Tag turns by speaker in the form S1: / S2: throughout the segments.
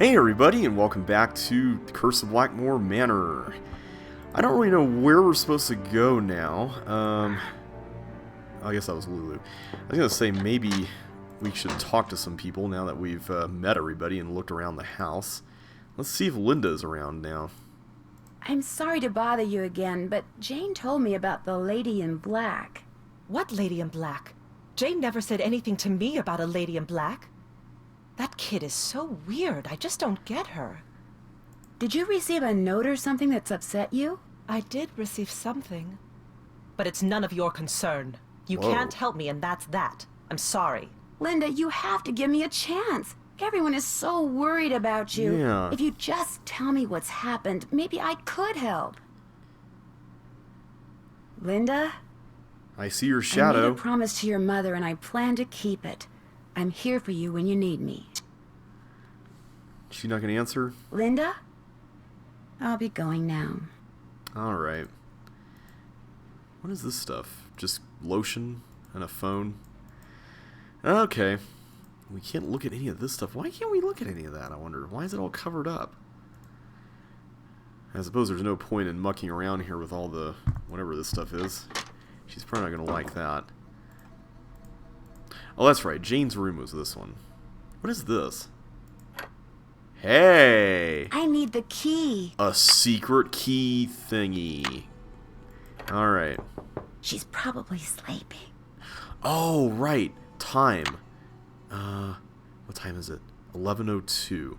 S1: Hey everybody, and welcome back to Curse of Blackmoor Manor. I don't really know where we're supposed to go now. I guess that was Lulu. I was gonna say maybe we should talk to some people now that we've met everybody and looked around the house. Let's see if Linda's around now.
S2: I'm sorry to bother you again, but Jane told me about the lady in black.
S3: What lady in black? Jane never said anything to me about a lady in black. That kid is so weird. I just don't get her.
S2: Did you receive a note or something that's upset you?
S3: I did receive something. But it's none of your concern. You can't help me, and that's that. I'm sorry.
S2: Linda, you have to give me a chance. Everyone is so worried about you.
S1: Yeah.
S2: If you just tell me what's happened, maybe I could help. Linda?
S1: I see your
S2: I
S1: shadow.
S2: made a promise to your mother, and I plan to keep it. I'm here for you when you need me.
S1: She not gonna answer?
S2: Linda? I'll be going now.
S1: Alright. What is this stuff? Just lotion and a phone? Okay. We can't look at any of this stuff. Why can't we look at any of that, I wonder? Why is it all covered up? I suppose there's no point in mucking around here with all the whatever this stuff is. She's probably not gonna like that. Oh, that's right. Jane's room was this one. What is this? Hey!
S2: I need the key.
S1: A secret key thingy. Alright.
S2: She's probably sleeping.
S1: Oh, right. Time. What time is it? 11:02.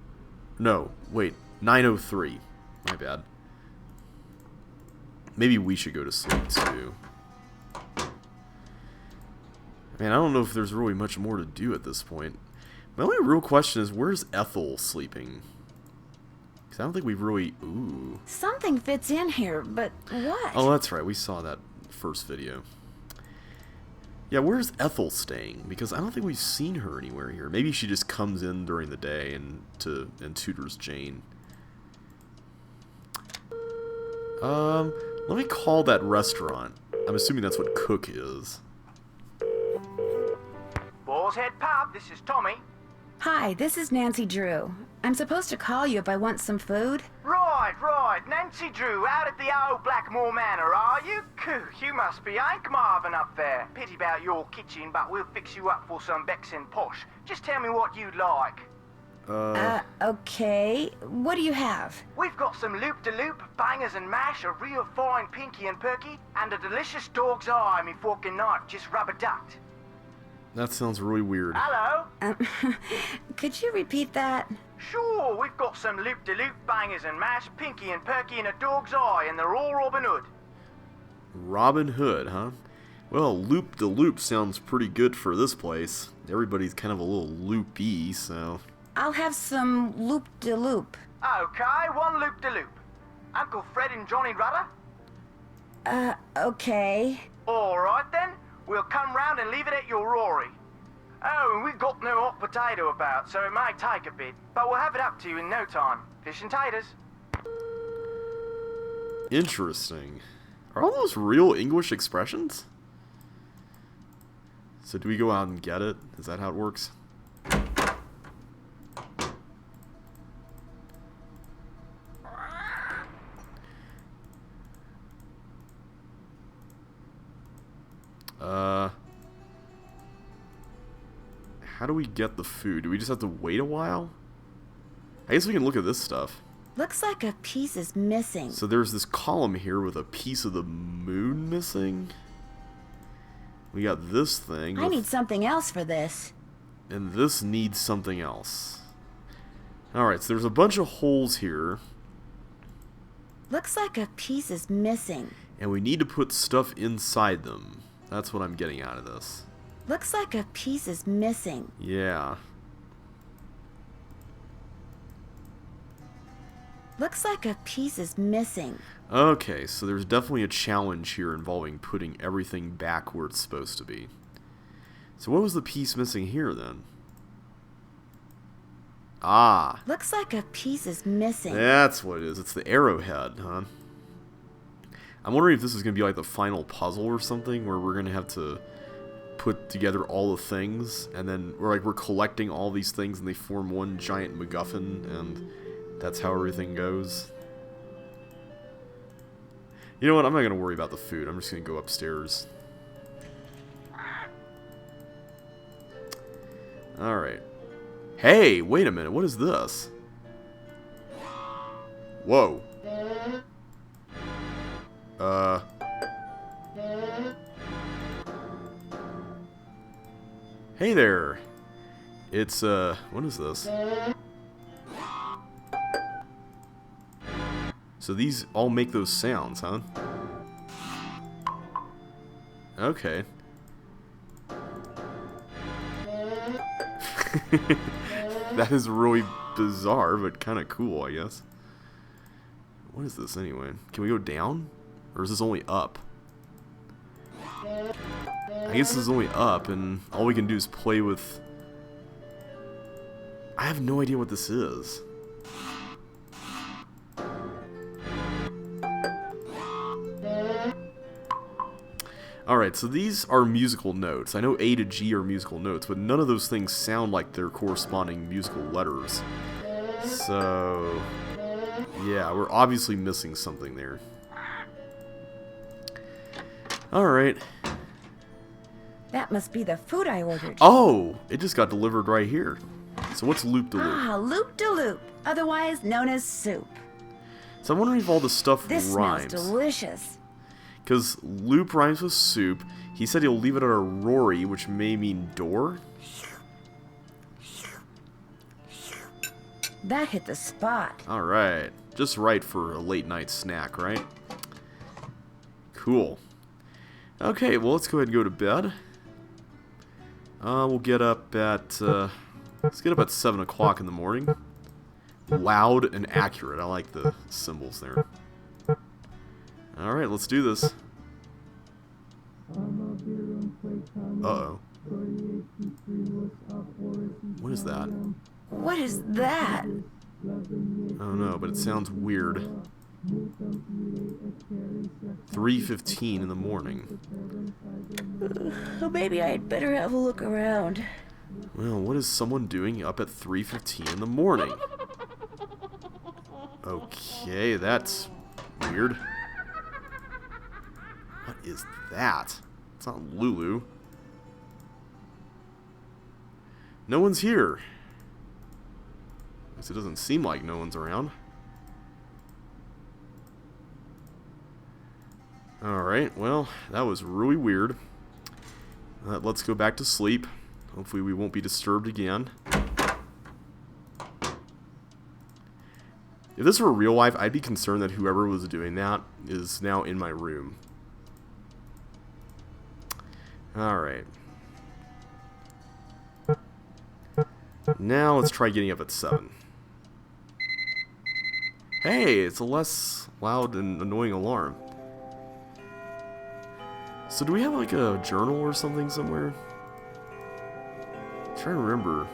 S1: No, wait. 9:03. My bad. Maybe we should go to sleep, too. Man, I don't know if there's really much more to do at this point. My only real question is, where's Ethel sleeping? Because I don't think we've really... Ooh.
S2: Something fits in here, but what?
S1: Oh, that's right. We saw that first video. Yeah, where's Ethel staying? Because I don't think we've seen her anywhere here. Maybe she just comes in during the day and tutors Jane. Let me call that restaurant. I'm assuming that's what Cook is.
S4: Boar's Head Pub, this is Tommy.
S2: Hi, this is Nancy Drew. I'm supposed to call you if I want some food.
S4: Right, Nancy Drew, out at the old Blackmoor Manor, are you? Coo, you must be Hank Marvin up there. Pity about your kitchen, but we'll fix you up for some Becks posh. Just tell me what you'd like.
S2: Okay. What do you have?
S4: We've got some loop-de-loop, bangers and mash, a real fine pinky and perky, and a delicious dog's eye, me fork and knife, just rubber-ducked.
S1: That sounds really weird.
S4: Hello?
S2: Could you repeat that?
S4: Sure, we've got some loop-de-loop, bangers and mash, pinky and perky, and a dog's eye, and they're all Robin Hood.
S1: Robin Hood, huh? Well, loop-de-loop sounds pretty good for this place. Everybody's kind of a little loopy, so...
S2: I'll have some loop-de-loop.
S4: Okay, one loop-de-loop. Uncle Fred and Johnny Rudder?
S2: Okay.
S4: All right then, we'll come round and leave it at your Rory. Oh, and we've got no hot potato about, so it might take a bit, but we'll have it up to you in no time. Fish and taters.
S1: Interesting. Are all those real English expressions? So do we go out and get it? Is that how it works? How do we get the food? Do we just have to wait a while? I guess we can look at this stuff.
S2: Looks like a piece is missing.
S1: So there's this column here with a piece of the moon missing. We got this thing.
S2: I need something else for this.
S1: And this needs something else. Alright, so there's a bunch of holes here.
S2: Looks like a piece is missing.
S1: And we need to put stuff inside them. That's what I'm getting out of this.
S2: Looks like a piece is missing.
S1: Yeah.
S2: Looks like a piece is missing.
S1: Okay, so there's definitely a challenge here involving putting everything back where it's supposed to be. So what was the piece missing here, then? Ah.
S2: Looks like a piece is missing.
S1: That's what it is. It's the arrowhead, huh? I'm wondering if this is going to be like the final puzzle or something, where we're going to have to put together all the things, and then we're collecting all these things, and they form one giant MacGuffin, and that's how everything goes. You know what? I'm not gonna worry about the food. I'm just gonna go upstairs. All right. Hey, wait a minute. What is this? Whoa. Hey there. It's, what is this? So these all make those sounds, huh? Okay. That is really bizarre, but kind of cool, I guess. What is this anyway? Can we go down? Or is this only up? I guess this is only up, and all we can do is play with... I have no idea what this is. Alright, so these are musical notes. I know A to G are musical notes, but none of those things sound like their corresponding musical letters. So... yeah, we're obviously missing something there. Alright.
S2: That must be the food I ordered.
S1: Oh! It just got delivered right here. So what's loop-de-loop?
S2: Ah, loop-de-loop, otherwise known as soup.
S1: So I'm wondering if all this stuff
S2: This
S1: rhymes.
S2: smells delicious.
S1: Because loop rhymes with soup. He said he'll leave it at a Rory, which may mean door.
S2: That hit the spot.
S1: Alright. Just right for a late night snack, right? Cool. Okay, well, let's go ahead and go to bed. We'll get up at, let's get up at 7 o'clock in the morning. Loud and accurate. I like the symbols there. Alright, let's do this. Uh-oh. What is that?
S2: What is that?
S1: I don't know, but it sounds weird. 3:15 in the morning.
S2: Oh, maybe I'd better have a look around.
S1: Well, what is someone doing up at 3:15 in the morning? Okay, that's weird. What is that? It's not Lulu. No one's here. At least it doesn't seem like no one's around. Alright, well, that was really weird. Let's go back to sleep. Hopefully we won't be disturbed again. If this were real life, I'd be concerned that whoever was doing that is now in my room. Alright. Now let's try getting up at 7. Hey, it's a less loud and annoying alarm. So do we have like a journal or something somewhere? I'm trying to remember.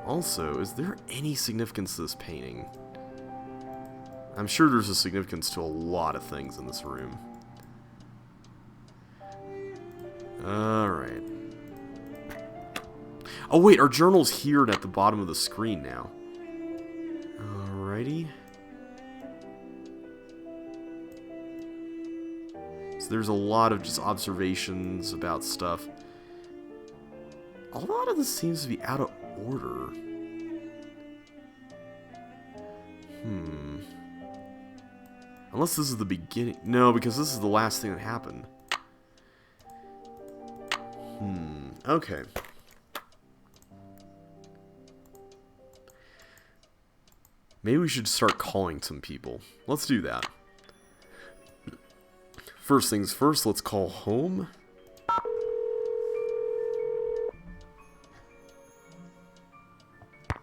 S1: Also, is there any significance to this painting? I'm sure there's a significance to a lot of things in this room. Alright. Oh wait, our journal's here and at the bottom of the screen now. Alrighty. So there's a lot of just observations about stuff. A lot of this seems to be out of order. Unless this is the beginning. No, because this is the last thing that happened. Okay. Maybe we should start calling some people. Let's do that. First things first, let's call home.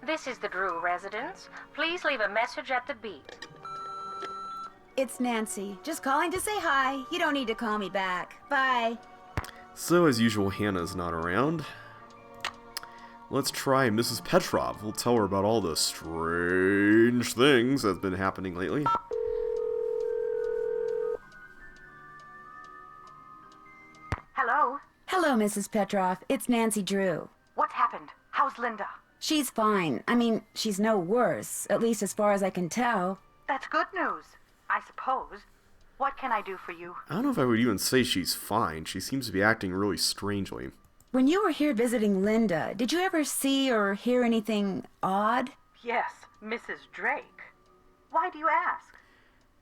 S5: This is the Drew residence. Please leave a message at the beep.
S2: It's Nancy. Just calling to say hi. You don't need to call me back. Bye.
S1: So, as usual, Hannah's not around. Let's try Mrs. Petrov. We'll tell her about all the strange things that's been happening lately.
S2: Mrs. Petroff. It's Nancy Drew.
S6: What's happened? How's Linda?
S2: She's fine. I mean, she's no worse, at least as far as I can tell.
S6: That's good news, I suppose. What can I do for you?
S1: I don't know if I would even say she's fine. She seems to be acting really strangely.
S2: When you were here visiting Linda, did you ever see or hear anything odd?
S6: Yes, Mrs. Drake. Why do you ask?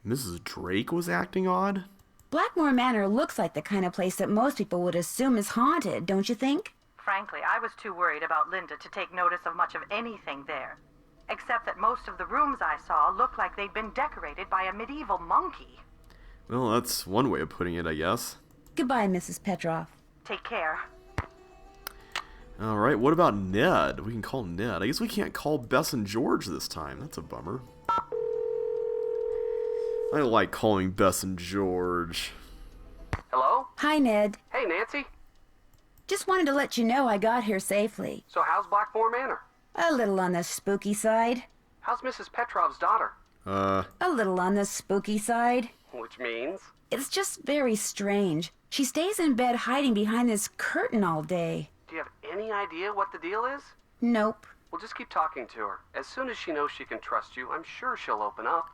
S1: Mrs. Drake was acting odd?
S2: Blackmoor Manor looks like the kind of place that most people would assume is haunted, don't you think?
S6: Frankly, I was too worried about Linda to take notice of much of anything there. Except that most of the rooms I saw looked like they'd been decorated by a medieval monkey.
S1: Well, that's one way of putting it, I guess.
S2: Goodbye, Mrs. Petroff.
S6: Take care.
S1: Alright, what about Ned? We can call Ned. I guess we can't call Bess and George this time. That's a bummer. I like calling Bess and George.
S7: Hello?
S2: Hi, Ned.
S7: Hey, Nancy.
S2: Just wanted to let you know I got here safely.
S7: So how's Blackmoor Manor?
S2: A little on the spooky side.
S7: How's Mrs. Petrov's daughter?
S2: A little on the spooky side.
S7: Which means?
S2: It's just very strange. She stays in bed hiding behind this curtain all day.
S7: Do you have any idea what the deal is?
S2: Nope.
S7: Well, just keep talking to her. As soon as she knows she can trust you, I'm sure she'll open up.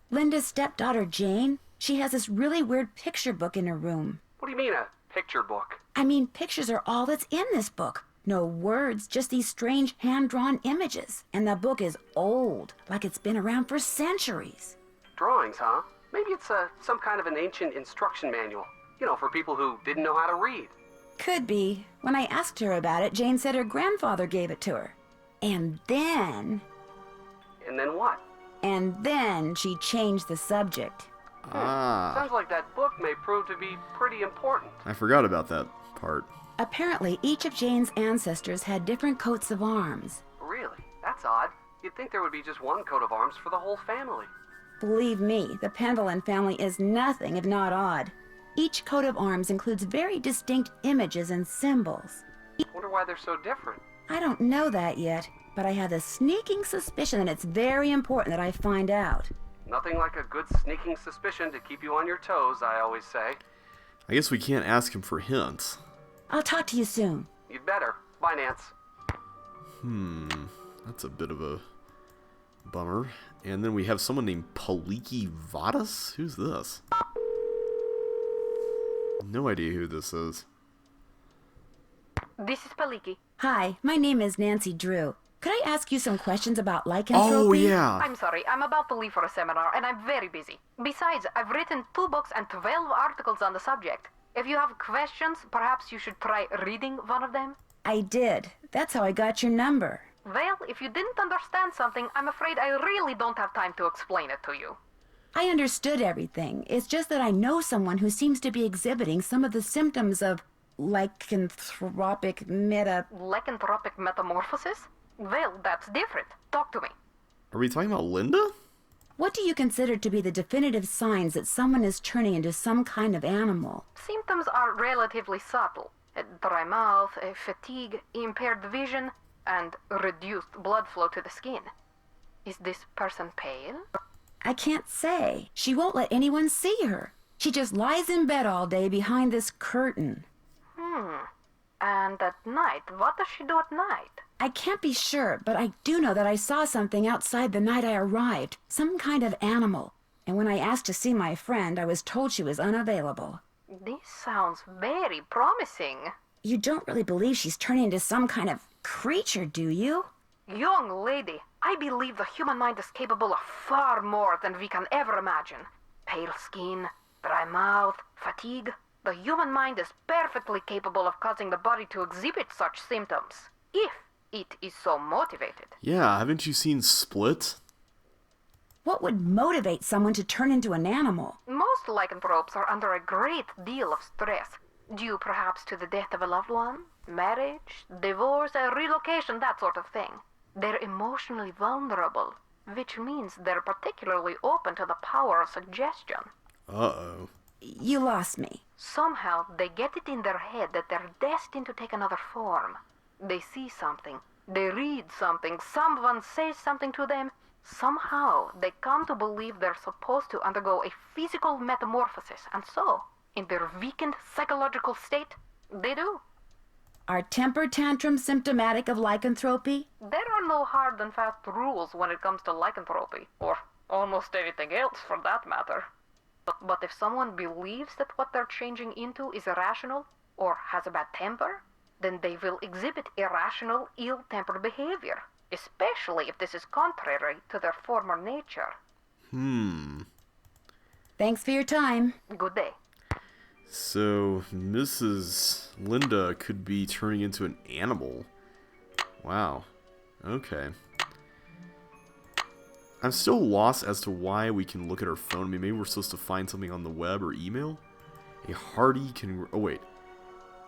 S2: Linda's stepdaughter, Jane, she has this really weird picture book in her room.
S7: What do you mean, a picture book?
S2: I mean, pictures are all that's in this book. No words, just these strange hand-drawn images. And the book is old, like it's been around for centuries.
S7: Drawings, huh? Maybe it's some kind of an ancient instruction manual. You know, for people who didn't know how to read.
S2: Could be. When I asked her about it, Jane said her grandfather gave it to her. And then
S7: What?
S2: And then she changed the subject.
S7: Sounds like that book may prove to be pretty important.
S1: I forgot about that part.
S2: Apparently, each of Jane's ancestors had different coats of arms.
S7: Really? That's odd. You'd think there would be just one coat of arms for the whole family.
S2: Believe me, the Penvillin family is nothing if not odd. Each coat of arms includes very distinct images and symbols.
S7: Wonder why they're so different.
S2: I don't know that yet, but I have a sneaking suspicion that it's very important that I find out.
S7: Nothing like a good sneaking suspicion to keep you on your toes, I always say.
S1: I guess we can't ask him for hints.
S2: I'll talk to you soon.
S7: You'd better. Bye, Nance.
S1: That's a bit of a bummer. And then we have someone named Paliki Vadas? Who's this? No idea who this is.
S5: This is Paliki.
S2: Hi, my name is Nancy Drew. Could I ask you some questions about lycanthropy?
S1: Oh, yeah.
S5: I'm sorry, I'm about to leave for a seminar and I'm very busy. Besides, I've written 2 books and 12 articles on the subject. If you have questions, perhaps you should try reading one of them?
S2: I did. That's how I got your number.
S5: Well, if you didn't understand something, I'm afraid I really don't have time to explain it to you.
S2: I understood everything. It's just that I know someone who seems to be exhibiting some of the symptoms of lycanthropic
S5: Lycanthropic metamorphosis? Well, that's different. Talk to me.
S1: Are we talking about Linda?
S2: What do you consider to be the definitive signs that someone is turning into some kind of animal?
S5: Symptoms are relatively subtle. Dry mouth, fatigue, impaired vision, and reduced blood flow to the skin. Is this person pale?
S2: I can't say. She won't let anyone see her. She just lies in bed all day behind this curtain.
S5: And at night, what does she do at night?
S2: I can't be sure, but I do know that I saw something outside the night I arrived. Some kind of animal. And when I asked to see my friend, I was told she was unavailable.
S5: This sounds very promising.
S2: You don't really believe she's turning into some kind of creature, do you?
S5: Young lady, I believe the human mind is capable of far more than we can ever imagine. Pale skin, dry mouth, fatigue. The human mind is perfectly capable of causing the body to exhibit such symptoms, if it is so motivated.
S1: Yeah, haven't you seen Split?
S2: What would motivate someone to turn into an animal?
S5: Most lycanthropes are under a great deal of stress, due perhaps to the death of a loved one, marriage, divorce, a relocation, that sort of thing. They're emotionally vulnerable, which means they're particularly open to the power of suggestion.
S1: Uh-oh.
S2: You lost me.
S5: Somehow, they get it in their head that they're destined to take another form. They see something, they read something, someone says something to them. Somehow, they come to believe they're supposed to undergo a physical metamorphosis, and so In their weakened psychological state, they do.
S2: Are temper tantrums symptomatic of lycanthropy?
S5: There are no hard and fast rules when it comes to lycanthropy, or almost anything else for that matter. But if someone believes that what they're changing into is irrational, or has a bad temper, then they will exhibit irrational, ill-tempered behavior, especially if this is contrary to their former nature.
S2: Thanks for your time.
S5: Good day.
S1: So, Mrs. Linda could be turning into an animal. Wow. Okay. I'm still lost as to why we can look at our phone. I mean, maybe we're supposed to find something on the web or email? A hearty can... Oh, wait.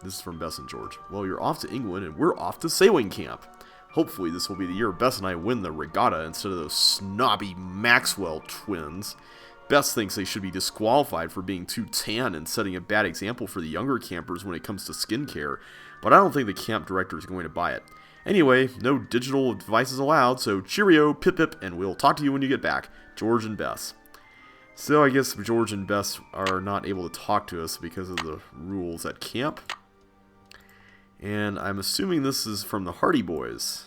S1: This is from Bess and George. Well, you're off to England, and we're off to sailing camp. Hopefully, this will be the year Bess and I win the regatta instead of those snobby Maxwell twins. Bess thinks they should be disqualified for being too tan and setting a bad example for the younger campers when it comes to skincare, but I don't think the camp director is going to buy it. Anyway, no digital devices allowed, so cheerio, pip, and we'll talk to you when you get back. George and Bess. So I guess George and Bess are not able to talk to us because of the rules at camp. And I'm assuming this is from the Hardy Boys.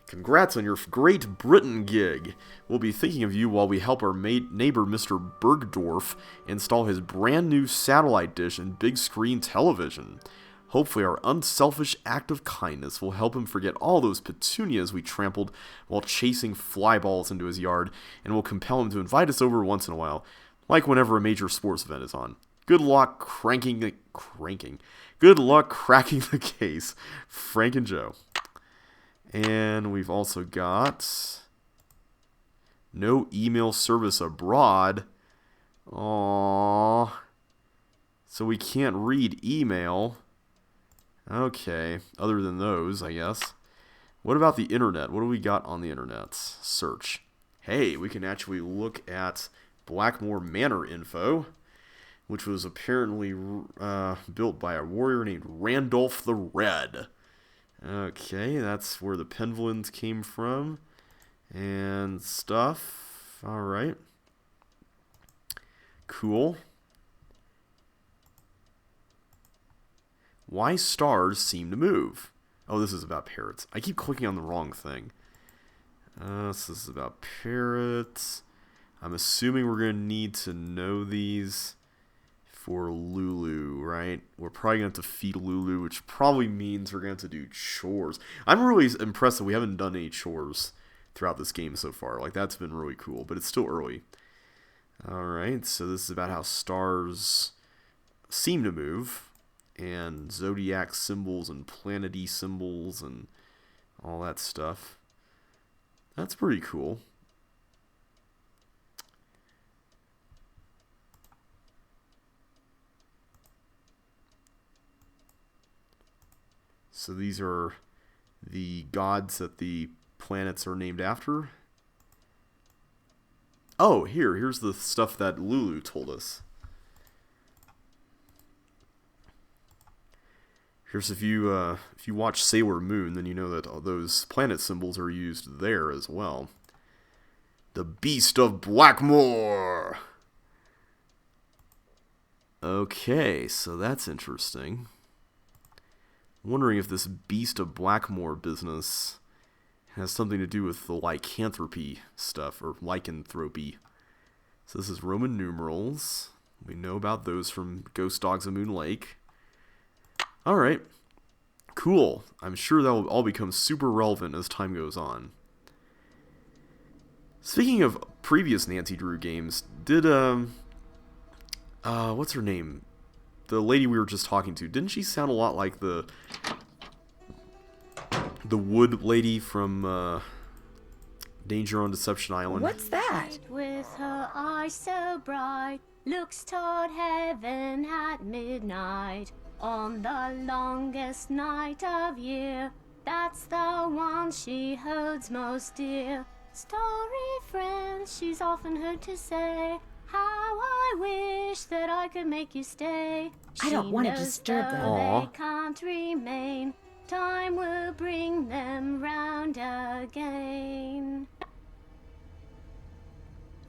S1: Congrats on your Great Britain gig. We'll be thinking of you while we help our neighbor Mr. Bergdorf install his brand new satellite dish and big screen television. Hopefully our unselfish act of kindness will help him forget all those petunias we trampled while chasing fly balls into his yard, and will compel him to invite us over once in a while, like whenever a major sports event is on. Good luck Good luck cracking the case. Frank and Joe. And we've also got no email service abroad. Aww. So we can't read email. Okay, other than those, I guess. What about the internet? What do we got on the internet? Search. Hey, we can actually look at Blackmoor Manor info, which was apparently built by a warrior named Randolph the Red. Okay, that's where the Penvillans came from and stuff. Alright. Cool. Why stars seem to move. Oh, this is about parrots. I keep clicking on the wrong thing. This is about parrots. I'm assuming we're going to need to know these for Lulu, right? We're probably going to have to feed Lulu, which probably means we're going to have to do chores. I'm really impressed that we haven't done any chores throughout this game so far. Like, that's been really cool, but it's still early. Alright, so this is about how stars seem to move, and zodiac symbols and planety symbols and all that stuff. That's pretty cool. So these are the gods that the planets are named after. Oh, here's the stuff that Lulu told us. Here's if you watch Sailor Moon, then you know that all those planet symbols are used there as well. The Beast of Blackmoor! Okay, so that's interesting. I'm wondering if this Beast of Blackmoor business has something to do with the lycanthropy stuff, or lycanthropy. So this is Roman numerals. We know about those from Ghost Dogs of Moon Lake. Alright. Cool. I'm sure that will all become super relevant as time goes on. Speaking of previous Nancy Drew games, did, what's her name? The lady we were just talking to, didn't she sound a lot like the wood lady from Danger on Deception Island?
S2: What's that?
S8: With her eyes so bright, looks toward heaven at midnight. On the longest night of year, that's the one she holds most dear. Story friends, she's often heard to say, how I wish that I could make you stay.
S2: I don't want to disturb them.
S8: They can't remain. Time will bring them round again.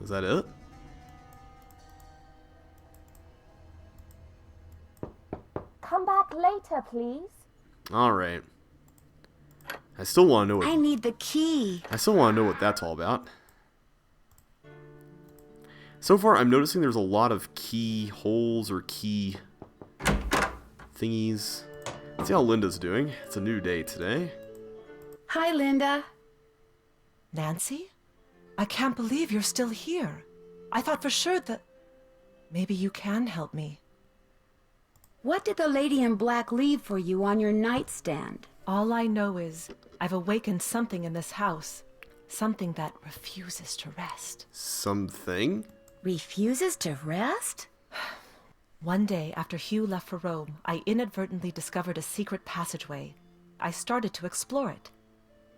S1: Is that it?
S8: Later, please.
S1: Alright. I still want to know
S2: I
S1: what...
S2: need the key.
S1: I still want to know what that's all about. So far, I'm noticing there's a lot of key holes or key thingies. Let's see how Linda's doing. It's a new day today.
S2: Hi, Linda.
S3: Nancy? I can't believe you're still here. I thought for sure that... Maybe you can help me.
S2: What did the lady in black leave for you on your nightstand?
S3: All I know is I've awakened something in this house. Something that refuses to rest.
S1: Something?
S2: Refuses to rest?
S3: One day, after Hugh left for Rome, I inadvertently discovered a secret passageway. I started to explore it.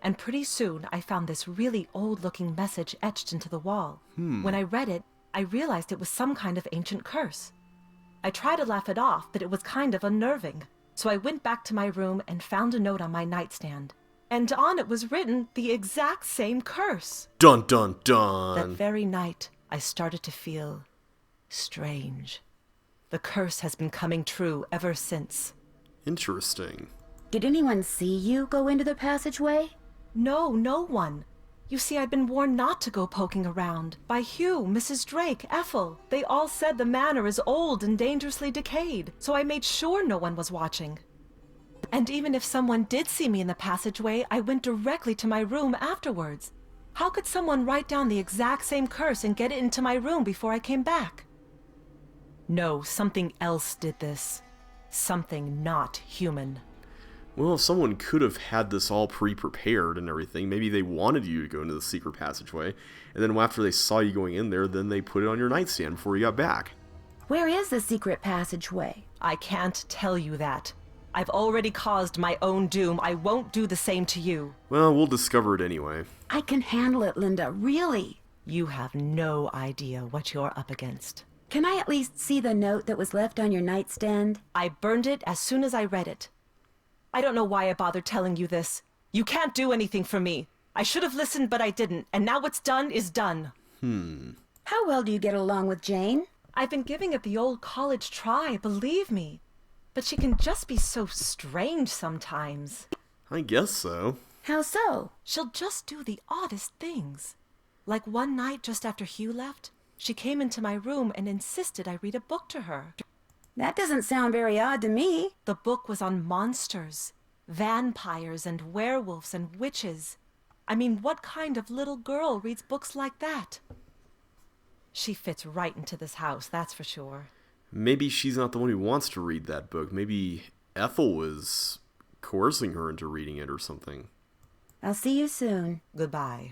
S3: And pretty soon, I found this really old-looking message etched into the wall. When I read it, I realized it was some kind of ancient curse. I tried to laugh it off, but it was kind of unnerving. So I went back to my room and found a note on my nightstand. And on it was written the exact same curse.
S1: Dun dun dun!
S3: That very night, I started to feel strange. The curse has been coming true ever since.
S1: Interesting.
S2: Did anyone see you go into the passageway?
S3: No, no one. You see, I'd been warned not to go poking around. By Hugh, Mrs. Drake, Ethel. They all said the manor is old and dangerously decayed, so I made sure no one was watching. And even if someone did see me in the passageway, I went directly to my room afterwards. How could someone write down the exact same curse and get it into my room before I came back? No, something else did this. Something not human.
S1: Well, if someone could have had this all pre-prepared and everything, maybe they wanted you to go into the secret passageway, and then after they saw you going in there, then they put it on your nightstand before you got back.
S2: Where is the secret passageway?
S3: I can't tell you that. I've already caused my own doom. I won't do the same to you.
S1: Well, we'll discover it anyway.
S2: I can handle it, Linda, really.
S3: You have no idea what you're up against.
S2: Can I at least see the note that was left on your nightstand?
S3: I burned it as soon as I read it. I don't know why I bothered telling you this. You can't do anything for me. I should have listened, but I didn't. And now what's done is done.
S2: How well do you get along with Jane?
S3: I've been giving it the old college try, believe me. But she can just be so strange sometimes.
S1: I guess so.
S2: How so?
S3: She'll just do the oddest things. Like one night just after Hugh left, she came into my room and insisted I read a book to her.
S2: That doesn't sound very odd to me.
S3: The book was on monsters, vampires and werewolves and witches. I mean, what kind of little girl reads books like that? She fits right into this house, that's for sure.
S1: Maybe she's not the one who wants to read that book. Maybe Ethel was coercing her into reading it or something.
S2: I'll see you soon.
S3: Goodbye.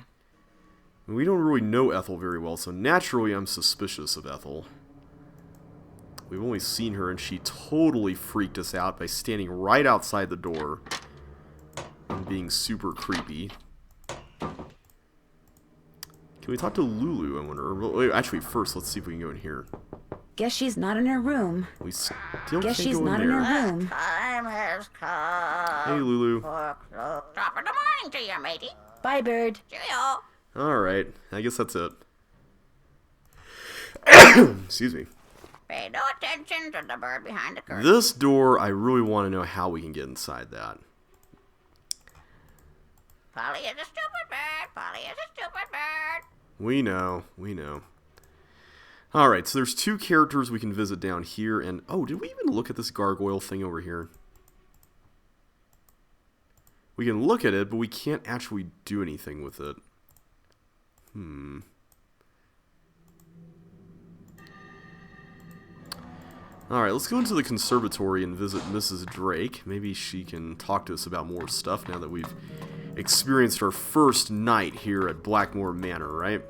S1: We don't really know Ethel very well, so naturally I'm suspicious of Ethel. We've only seen her, and she totally freaked us out by standing right outside the door and being super creepy. Can we talk to Lulu, I wonder? Wait, actually, first, let's see if we can go in here.
S2: Guess she's not in her room.
S1: We still
S2: Guess
S1: can't
S2: she's
S1: go
S2: not
S1: in
S2: in
S1: there.
S2: her room.
S9: Time has come.
S1: Hey, Lulu.
S9: Top of the morning to you, matey.
S2: Bye, Bird.
S9: Cheerio.
S1: Alright, I guess that's it. Excuse me.
S9: Pay no attention to the bird behind the curtain.
S1: This door, I really want to know how we can get inside that.
S9: Polly is a stupid bird. Polly is a stupid bird.
S1: We know, we know. Alright, so there's two characters we can visit down here, and... Oh, did we even look at this gargoyle thing over here? We can look at it, but we can't actually do anything with it. Alright, let's go into the conservatory and visit Mrs. Drake. Maybe she can talk to us about more stuff now that we've experienced our first night here at Blackmoor Manor, right?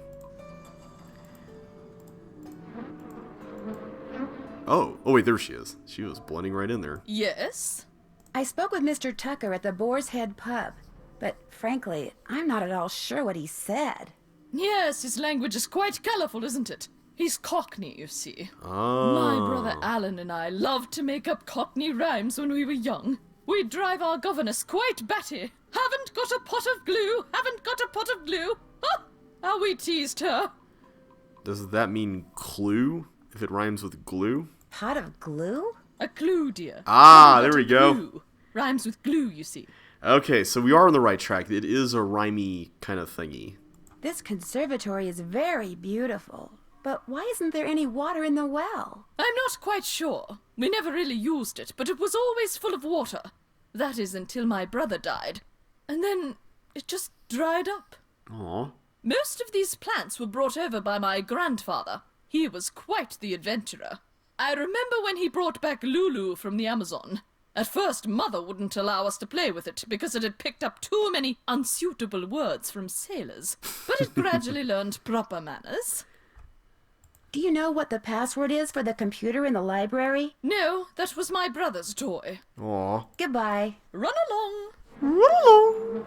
S1: Oh, wait, there she is. She was blending right in there.
S10: Yes?
S2: I spoke with Mr. Tucker at the Boar's Head pub, but frankly, I'm not at all sure what he said.
S10: Yes, his language is quite colourful, isn't it? He's Cockney, you see.
S1: Oh.
S10: My brother Alan and I loved to make up Cockney rhymes when we were young. We'd drive our governess quite batty. Haven't got a pot of glue, haven't got a pot of glue. Ha! How we teased her.
S1: Does that mean clue, if it rhymes with glue?
S2: Pot of glue?
S10: A clue, dear.
S1: Ah,
S10: Haven't
S1: there
S10: got
S1: we
S10: a
S1: go.
S10: clue. Rhymes with glue, you see.
S1: Okay, so we are on the right track. It is a rhymey kind of thingy.
S2: This conservatory is very beautiful. But why isn't there any water in the well?
S10: I'm not quite sure. We never really used it, but it was always full of water. That is until my brother died. And then it just dried up.
S1: Aw.
S10: Most of these plants were brought over by my grandfather. He was quite the adventurer. I remember when he brought back Lulu from the Amazon. At first, Mother wouldn't allow us to play with it because it had picked up too many unsuitable words from sailors. But it gradually learned proper manners.
S2: Do you know what the password is for the computer in the library?
S10: No, that was my brother's toy.
S1: Aw.
S2: Goodbye.
S10: Run along.
S1: Run along.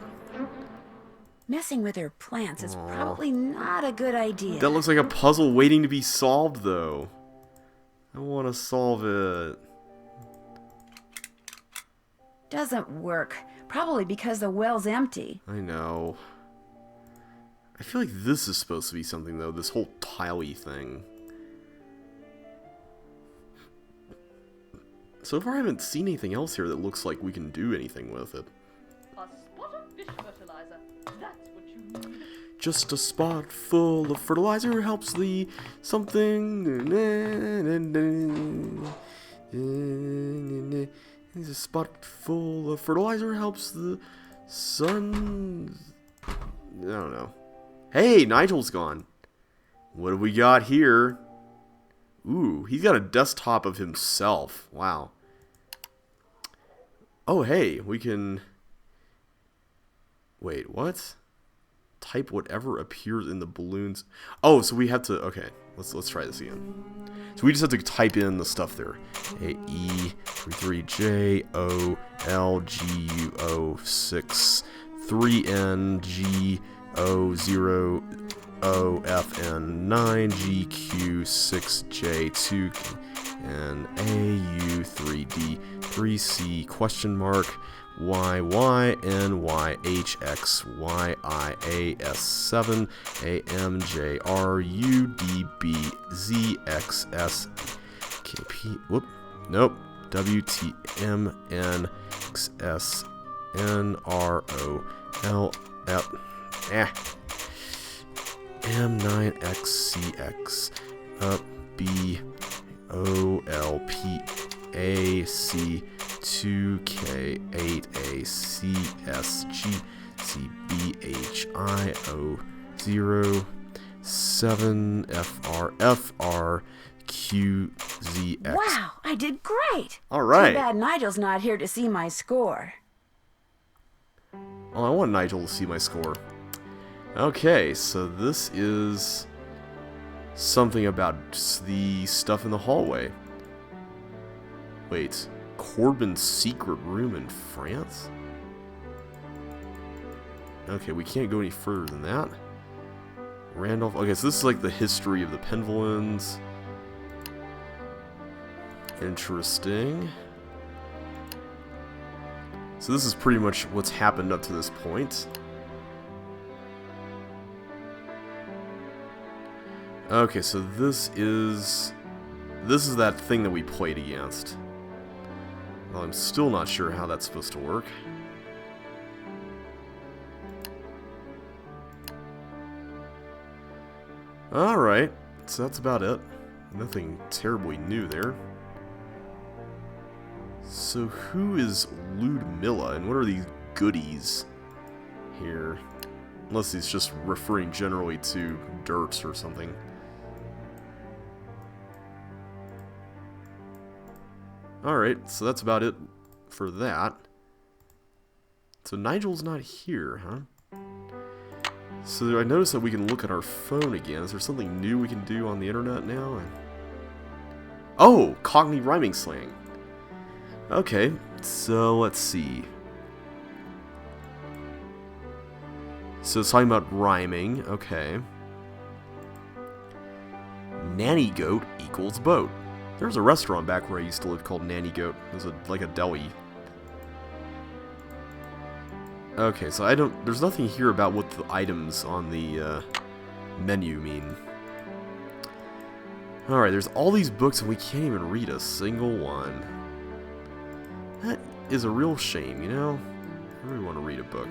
S2: Messing with her plants is probably not a good idea.
S1: That looks like a puzzle waiting to be solved, though. I want to solve it.
S2: Doesn't work. Probably because the well's empty.
S1: I know. I feel like this is supposed to be something, though. This whole tile-y thing. So far, I haven't seen anything else here that looks like we can do anything with it.
S10: A spot of fish fertilizer. That's what you need.
S1: Just a spot full of fertilizer helps the something. A spot full of fertilizer helps the sun. I don't know. Hey, Nigel's gone. What have we got here? Ooh, he's got a desktop of himself. Wow. Oh, hey, we can... Wait, what? Type whatever appears in the balloons. Oh, so we have to... Okay, let's try this again. So we just have to type in the stuff there. A-E-33-J-O-L-G-U-O-6 3-N-G-O-0-O-F-N-9-G-Q-6-J-2 and A-U-3-D-3-C question mark Y-Y-N-Y-H-X-Y-I-A-S-7 A-M-J-R-U-D-B-Z-X-S K-P Whoop. Nope. W-T-M-N-X-S-N-R-O-L-F M9XCX B-O-L-P-A-C-2K-8-A-C-S-G-C-B-H-I-O-0-7-F-R-Q-Z-X.
S2: Wow, I did great.
S1: All right.
S2: Too bad Nigel's not here to see my score.
S1: Oh, I want Nigel to see my score. Okay, so this is something about the stuff in the hallway. Wait, Corbin's secret room in France? Okay, we can't go any further than that. Randolph. Okay, so this is like the history of the Penvillans. Interesting. So this is pretty much what's happened up to this point. Okay, so this is that thing that we played against. Well, I'm still not sure how that's supposed to work. Alright, so that's about it. Nothing terribly new there. So who is Ludmilla, and what are these goodies here? Unless he's just referring generally to dirt or something. Alright, so that's about it for that. So Nigel's not here, huh? So I noticed that we can look at our phone again. Is there something new we can do on the internet now? Oh! Cockney rhyming slang. Okay, so let's see. So it's talking about rhyming, okay. Nanny goat equals boat. There's a restaurant back where I used to live called Nanny Goat. It was like a deli. Okay, so there's nothing here about what the items on the menu mean. Alright, there's all these books and we can't even read a single one. That is a real shame, you know? I really want to read a book.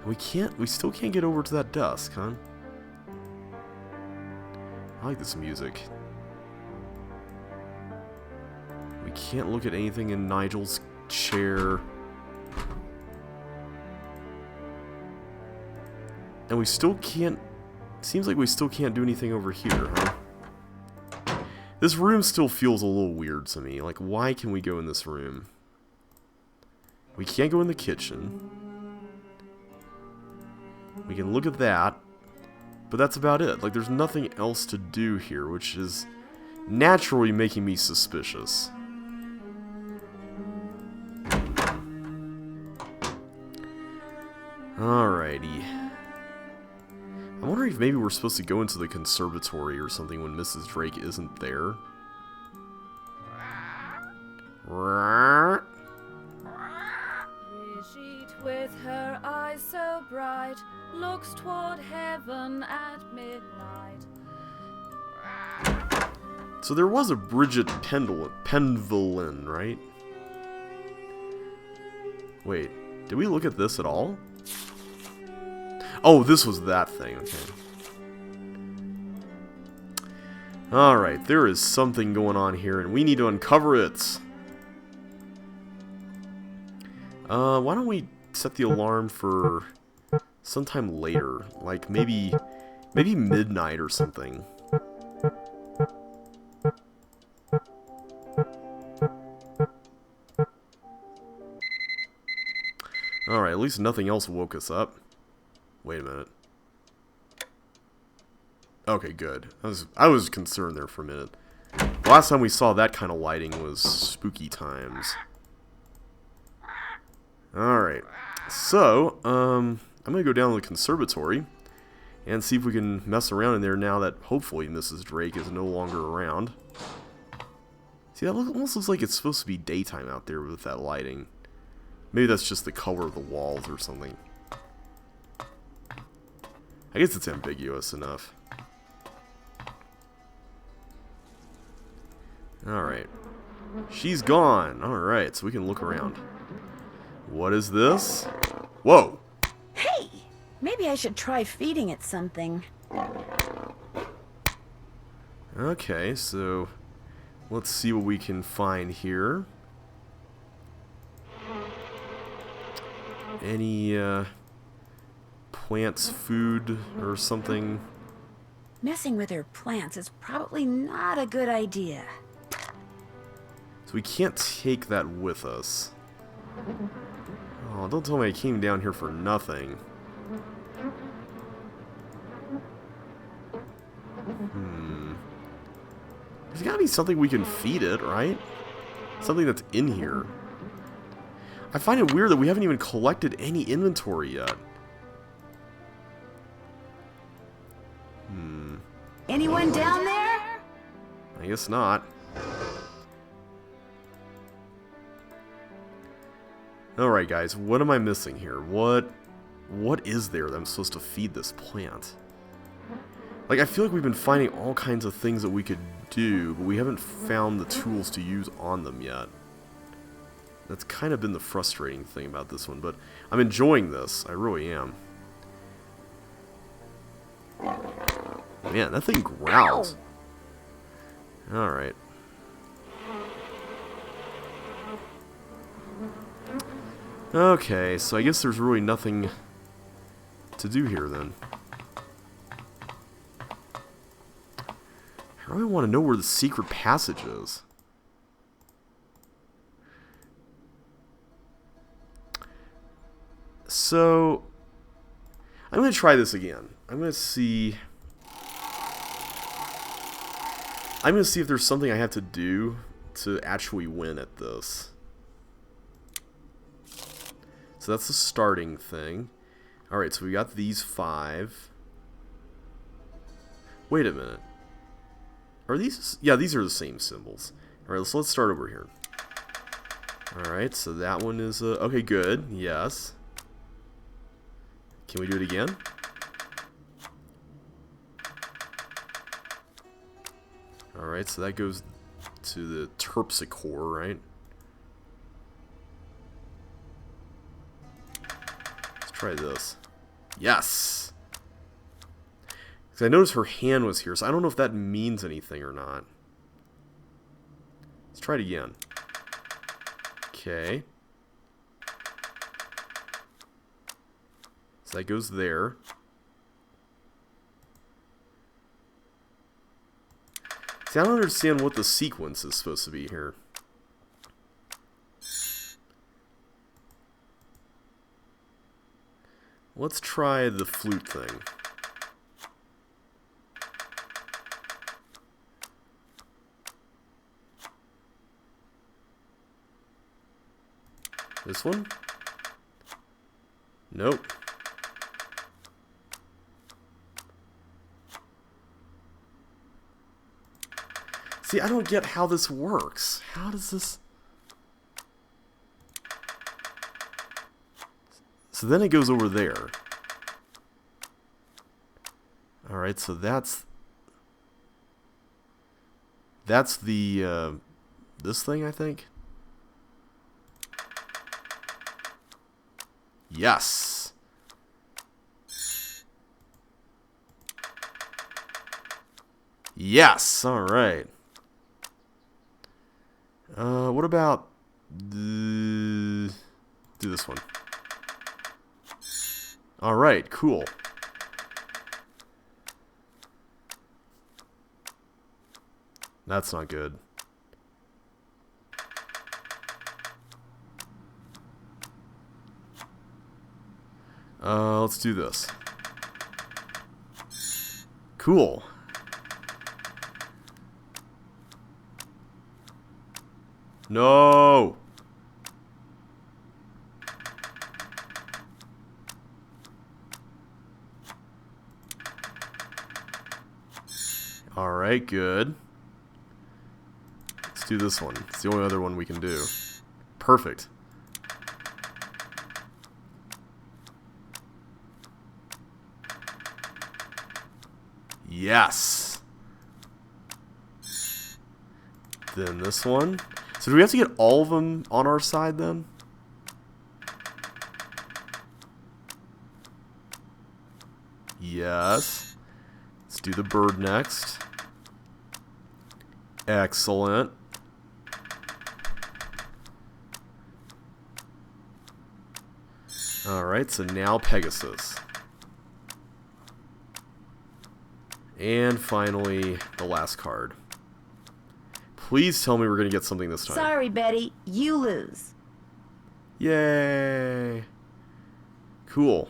S1: We still can't get over to that desk, huh? I like this music. We can't look at anything in Nigel's chair. And we still can't... Seems like we still can't do anything over here, huh? This room still feels a little weird to me. Like, why can we go in this room? We can't go in the kitchen. We can look at that. But that's about it. Like, there's nothing else to do here, which is naturally making me suspicious. Alrighty. I'm wondering if maybe we're supposed to go into the conservatory or something when Mrs. Drake isn't there.
S10: Brigitte, with her eyes so bright, looks toward heaven at midnight.
S1: So there was a Bridget Penvillin, right? Wait, did we look at this at all? Oh, this was that thing, okay. Alright, there is something going on here, and we need to uncover it. Why don't we set the alarm for sometime later? Like, maybe midnight or something. Alright, at least nothing else woke us up. Wait a minute. Okay, good. I was concerned there for a minute. The last time we saw that kind of lighting was spooky times. Alright. So, I'm gonna go down to the conservatory and see if we can mess around in there now that hopefully Mrs. Drake is no longer around. See, that almost looks like it's supposed to be daytime out there with that lighting. Maybe that's just the color of the walls or something. I guess it's ambiguous enough. Alright. She's gone. Alright, so we can look around. What is this? Whoa!
S2: Hey! Maybe I should try feeding it something.
S1: Okay, so let's see what we can find here. Any, plants, food, or something?
S2: Messing with her plants is probably not a good idea.
S1: So we can't take that with us. Oh, don't tell me I came down here for nothing. There's gotta be something we can feed it, right? Something that's in here. I find it weird that we haven't even collected any inventory yet.
S2: Anyone down there?
S1: I guess not. Alright guys, what am I missing here? What is there that I'm supposed to feed this plant? Like, I feel like we've been finding all kinds of things that we could do, but we haven't found the tools to use on them yet. That's kind of been the frustrating thing about this one, but I'm enjoying this. I really am. Man, that thing growls. Alright. Okay, so I guess there's really nothing to do here then. I really want to know where the secret passage is. So, I'm going to try this again. I'm going to see if there's something I have to do to actually win at this. So that's the starting thing. Alright, so we got these 5. Wait a minute. Are these... Yeah, these are the same symbols. Alright, so let's start over here. Alright, so that one is... okay, good. Yes. Can we do it again? Alright, so that goes to the terpsichore, right? Let's try this. Yes! Because I noticed her hand was here, so I don't know if that means anything or not. Let's try it again. Okay. So that goes there. See, I don't understand what the sequence is supposed to be here. Let's try the flute thing. This one? Nope. See, I don't get how this works. How does this... So then it goes over there. Alright, so that's the, this thing, I think? Yes! Yes! Alright. What about do this one? Alright, cool. That's not good. Let's do this. Cool. No! Alright, good. Let's do this one. It's the only other one we can do. Perfect. Yes! Then this one. So do we have to get all of them on our side then? Yes. Let's do the bird next. Excellent. Alright, so now Pegasus. And finally, the last card. Please tell me we're going to get something this time.
S2: Sorry, Betty. You lose.
S1: Yay. Cool.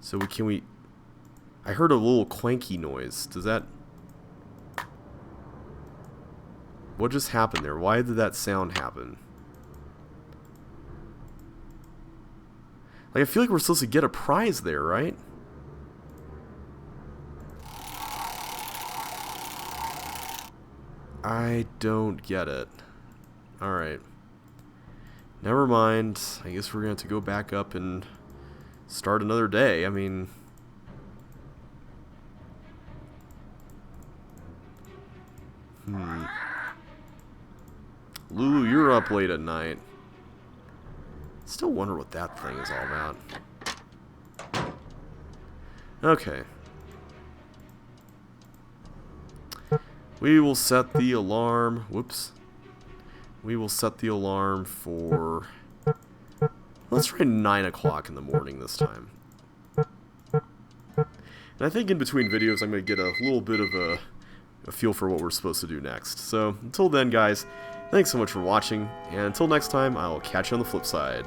S1: So can we... I heard a little clanky noise. Does that... What just happened there? Why did that sound happen? Like, I feel like we're supposed to get a prize there, right? I don't get it. Alright. Never mind. I guess we're going to have to go back up and start another day. I mean... Lulu, you're up late at night. Still wonder what that thing is all about. Okay. We will set the alarm. Whoops. We will set the alarm for... Let's try 9 o'clock in the morning this time. And I think in between videos I'm going to get a little bit of a feel for what we're supposed to do next. So, until then, guys, thanks so much for watching, and until next time, I'll catch you on the flip side.